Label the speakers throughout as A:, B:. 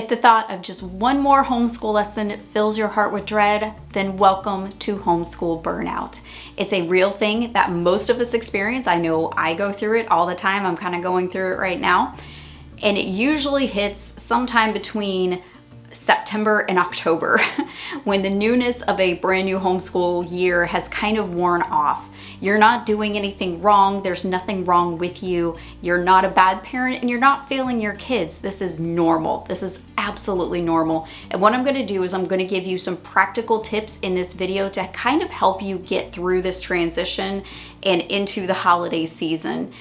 A: If the thought of just one more homeschool lesson fills your heart with dread, then welcome to Homeschool Burnout. It's a real thing that most of us experience. I know I go through it all the time. I'm kind of going through it right now. And it usually hits sometime between September and October when the newness of a brand new homeschool year has kind of worn off. You're not doing anything wrong. There's nothing wrong with you. You're not a bad parent and you're not failing your kids. This is normal. This is absolutely normal. And what I'm going to do is I'm going to give you some practical tips in this video to kind of help you get through this transition and into the holiday season.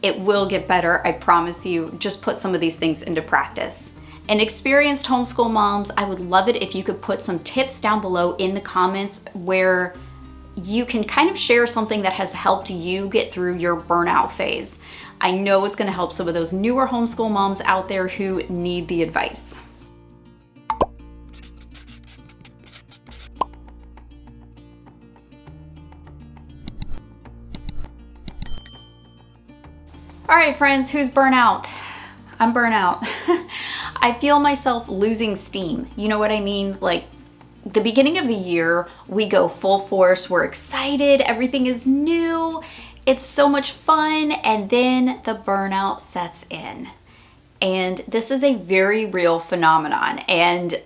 A: It will get better, I promise you. Just put some of these things into practice. And experienced homeschool moms, I would love it if you could put some tips down below in the comments where you can kind of share something that has helped you get through your burnout phase. I know it's going to help some of those newer homeschool moms out there who need the advice. All right, friends, who's burnout? I'm burnout. I feel myself losing steam. You know what I mean? Like the beginning of the year, we go full force. We're excited. Everything is new. It's so much fun. And then the burnout sets in. And this is a very real phenomenon. And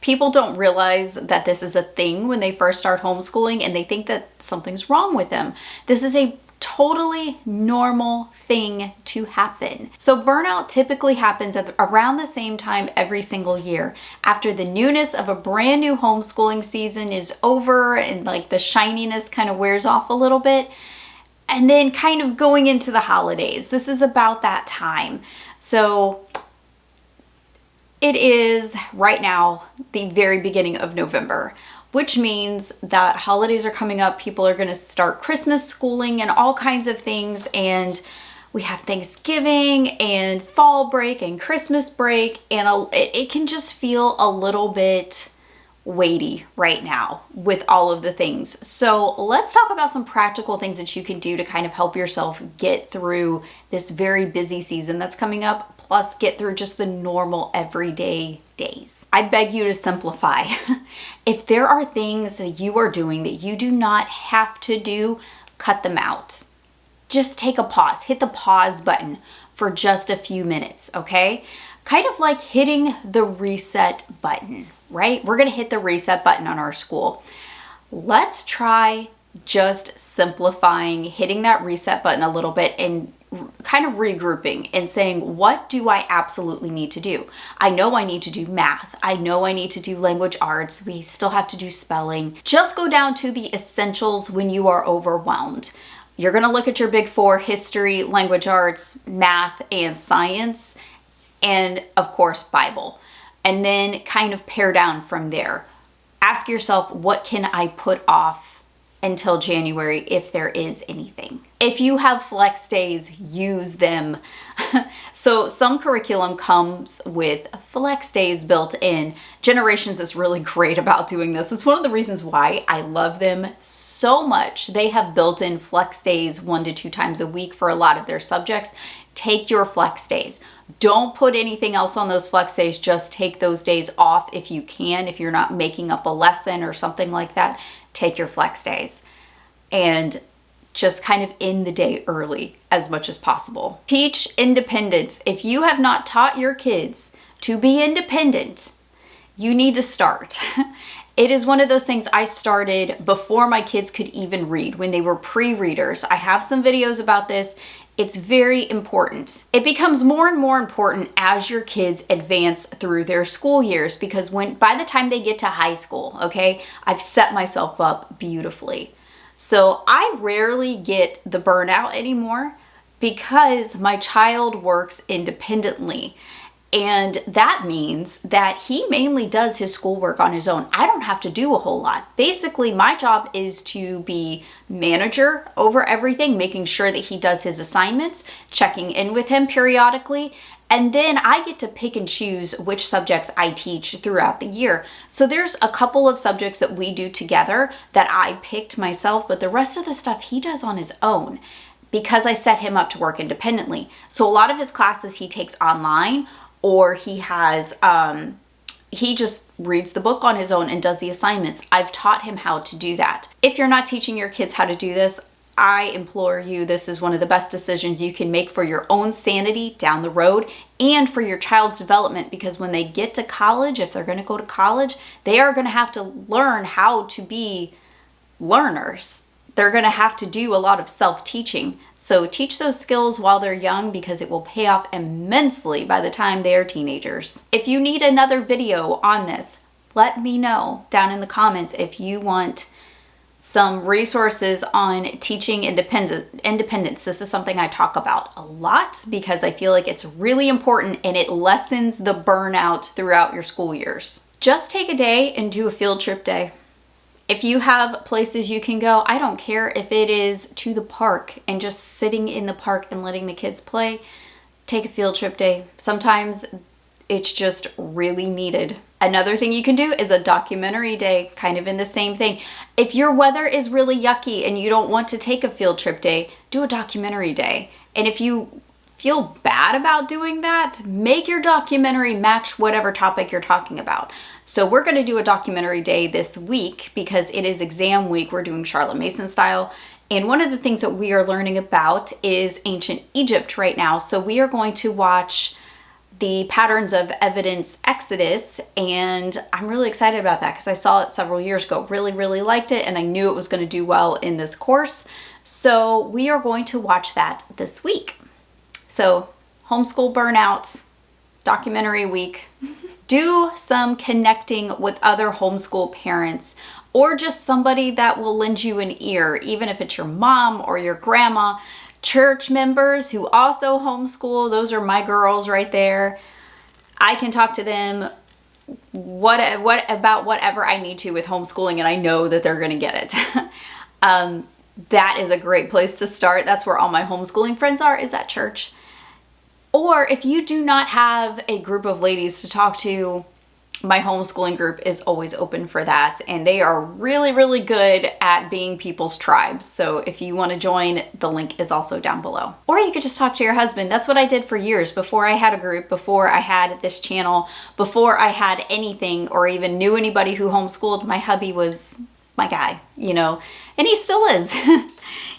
A: people don't realize that this is a thing when they first start homeschooling and they think that something's wrong with them. This is a totally normal thing to happen. So burnout typically happens at around the same time every single year. After the newness of a brand new homeschooling season is over and like the shininess kind of wears off a little bit, and then kind of going into the holidays. This is about that time. So it is right now the very beginning of November, which means that holidays are coming up. People are going to start Christmas schooling and all kinds of things. And we have Thanksgiving and fall break and Christmas break. And it can just feel a little bit weighty right now with all of the things. So let's talk about some practical things that you can do to kind of help yourself get through this very busy season that's coming up, plus get through just the normal everyday days. I beg you to simplify. If there are things that you are doing that you do not have to do, cut them out. Just take a pause. Hit the pause button for just a few minutes, okay? Kind of like hitting the reset button, right? We're going to hit the reset button on our school. Let's try just simplifying, hitting that reset button a little bit and kind of regrouping and saying, what do I absolutely need to do? I know I need to do math. I know I need to do language arts. We still have to do spelling. Just go down to the essentials when you are overwhelmed. You're going to look at your big four: history, language arts, math, and science, and of course, Bible. And then kind of pare down from there. Ask yourself, what can I put off until January if there is anything? If you have flex days, use them. So some curriculum comes with flex days built in. Generations is really great about doing this. It's one of the reasons why I love them so much. They have built in flex days 1 to 2 times a week for a lot of their subjects. Take your flex days. Don't put anything else on those flex days. Just take those days off if you can. If you're not making up a lesson or something like that, take your flex days and just kind of end the day early as much as possible. Teach independence. If you have not taught your kids to be independent, you need to start. It is one of those things I started before my kids could even read, when they were pre-readers. I have some videos about this. It's very important. It becomes more and more important as your kids advance through their school years, because by the time they get to high school, okay, I've set myself up beautifully. So I rarely get the burnout anymore because my child works independently. And that means that he mainly does his schoolwork on his own. I don't have to do a whole lot. Basically, my job is to be manager over everything, making sure that he does his assignments, checking in with him periodically, and then I get to pick and choose which subjects I teach throughout the year. So there's a couple of subjects that we do together that I picked myself, but the rest of the stuff he does on his own because I set him up to work independently. So a lot of his classes he takes online, or he has, he just reads the book on his own and does the assignments. I've taught him how to do that. If you're not teaching your kids how to do this, I implore you, this is one of the best decisions you can make for your own sanity down the road and for your child's development, because when they get to college, if they're going to go to college, they are going to have to learn how to be learners. They're going to have to do a lot of self-teaching. So teach those skills while they're young, because it will pay off immensely by the time they are teenagers. If you need another video on this, let me know down in the comments if you want some resources on teaching independence. This is something I talk about a lot because I feel like it's really important and it lessens the burnout throughout your school years. Just take a day and do a field trip day. If you have places you can go, I don't care if it is to the park and just sitting in the park and letting the kids play, take a field trip day. Sometimes it's just really needed. Another thing you can do is a documentary day, kind of in the same thing. If your weather is really yucky and you don't want to take a field trip day, do a documentary day. And if you feel bad about doing that, make your documentary match whatever topic you're talking about. So we're going to do a documentary day this week because it is exam week. We're doing Charlotte Mason style. And one of the things that we are learning about is ancient Egypt right now. So we are going to watch the Patterns of Evidence Exodus, and I'm really excited about that because I saw it several years ago, really liked it, and I knew it was going to do well in this course. So we are going to watch that this week. So homeschool burnout, documentary week. Do some connecting with other homeschool parents or just somebody that will lend you an ear, even if it's your mom or your grandma. Church members who also homeschool, those are my girls right there. I can talk to them about whatever I need to with homeschooling, and I know that they're going to get it. That is a great place to start. That's where all my homeschooling friends are, is at church. Or if you do not have a group of ladies to talk to, my homeschooling group is always open for that. And they are really good at being people's tribes. So if you want to join, the link is also down below. Or you could just talk to your husband. That's what I did for years before I had a group, before I had this channel, before I had anything or even knew anybody who homeschooled. My hubby was my guy, you know, and he still is.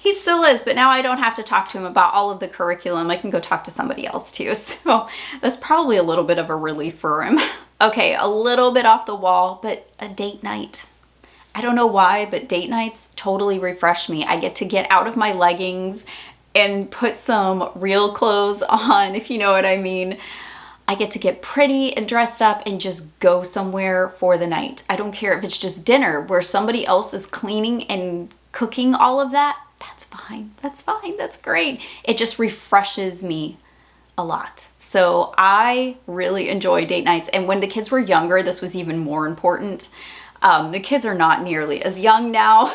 A: He still is, but now I don't have to talk to him about all of the curriculum. I can go talk to somebody else too. So that's probably a little bit of a relief for him. Okay, a little bit off the wall, but a date night. I don't know why, but date nights totally refresh me. I get to get out of my leggings and put some real clothes on, if you know what I mean. I get to get pretty and dressed up and just go somewhere for the night. I don't care if it's just dinner where somebody else is cleaning and cooking all of that. That's fine. That's fine. That's great. It just refreshes me a lot. So I really enjoy date nights. And when the kids were younger, this was even more important. The kids are not nearly as young now.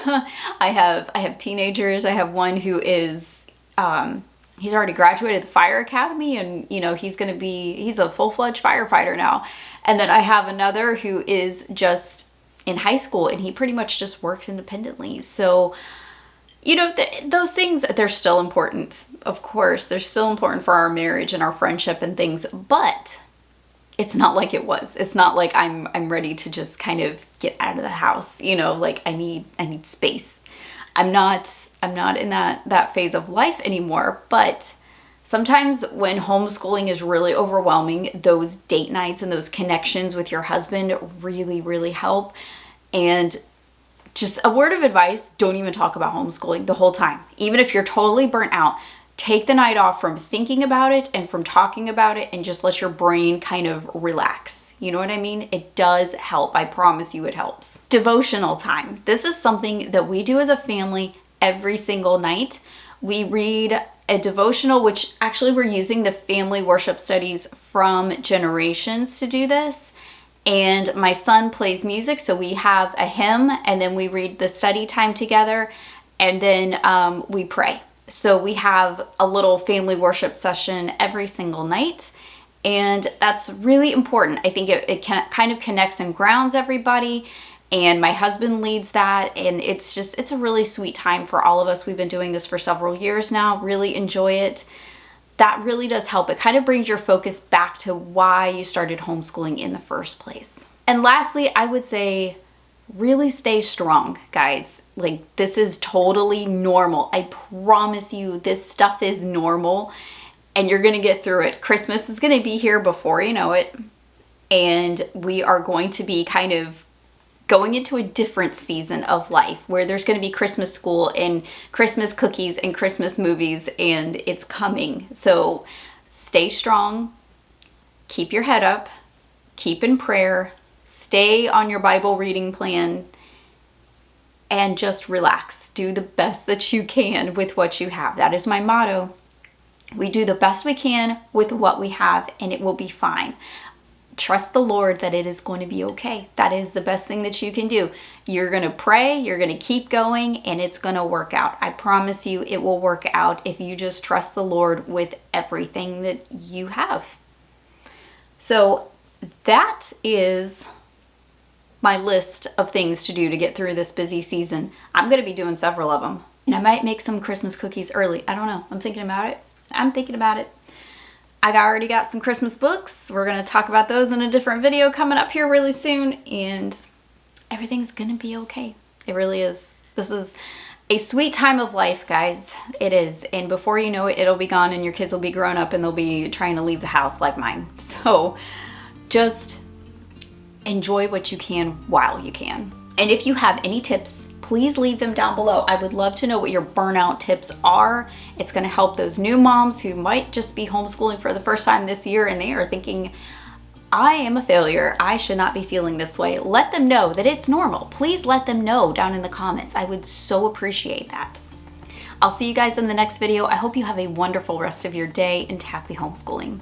A: I have teenagers. I have one who is, he's already graduated the fire academy, and you know, he's a full-fledged firefighter now. And then I have another who is just in high school, and he pretty much just works independently. So, you know, those things, they're still important. Of course, they're still important for our marriage and our friendship and things, but it's not like it was. It's not like I'm ready to just kind of get out of the house, you know, like I need space. I'm not in that phase of life anymore, but sometimes when homeschooling is really overwhelming, those date nights and those connections with your husband really help. And just a word of advice, don't even talk about homeschooling the whole time. Even if you're totally burnt out, take the night off from thinking about it and from talking about it and just let your brain kind of relax. You know what I mean? It does help. I promise you it helps. Devotional time. This is something that we do as a family every single night. We read a devotional, which actually we're using the family worship studies from Generations to do this. And my son plays music, so we have a hymn, and then we read the study time together, and then we pray. So we have a little family worship session every single night, and that's really important. I think it kind of connects and grounds everybody, and my husband leads that, and it's a really sweet time for all of us. We've been doing this for several years now, really enjoy it. that really does help. It kind of brings your focus back to why you started homeschooling in the first place. And lastly, I would say really stay strong, guys. Like, this is totally normal. I promise you, this stuff is normal and you're gonna get through it. Christmas is gonna be here before you know it. And we are going to be kind of going into a different season of life where there's going to be Christmas school and Christmas cookies and Christmas movies, and it's coming. So stay strong, keep your head up, keep in prayer, stay on your Bible reading plan, and just relax. Do the best that you can with what you have. That is my motto. We do the best we can with what we have, and it will be fine. Trust the Lord that it is going to be okay. That is the best thing that you can do. You're going to pray, you're going to keep going, and it's going to work out. I promise you it will work out if you just trust the Lord with everything that you have. So that is my list of things to do to get through this busy season. I'm going to be doing several of them. And I might make some Christmas cookies early. I don't know. I'm thinking about it. I already got some Christmas books. We're going to talk about those in a different video coming up here really soon, and everything's going to be okay. It really is. This is a sweet time of life, guys. It is. And before you know it, it'll be gone and your kids will be grown up and they'll be trying to leave the house like mine. So just enjoy what you can while you can. And if you have any tips, please leave them down below. I would love to know what your burnout tips are. It's going to help those new moms who might just be homeschooling for the first time this year and they are thinking, I am a failure. I should not be feeling this way. Let them know that it's normal. Please let them know down in the comments. I would so appreciate that. I'll see you guys in the next video. I hope you have a wonderful rest of your day and happy homeschooling.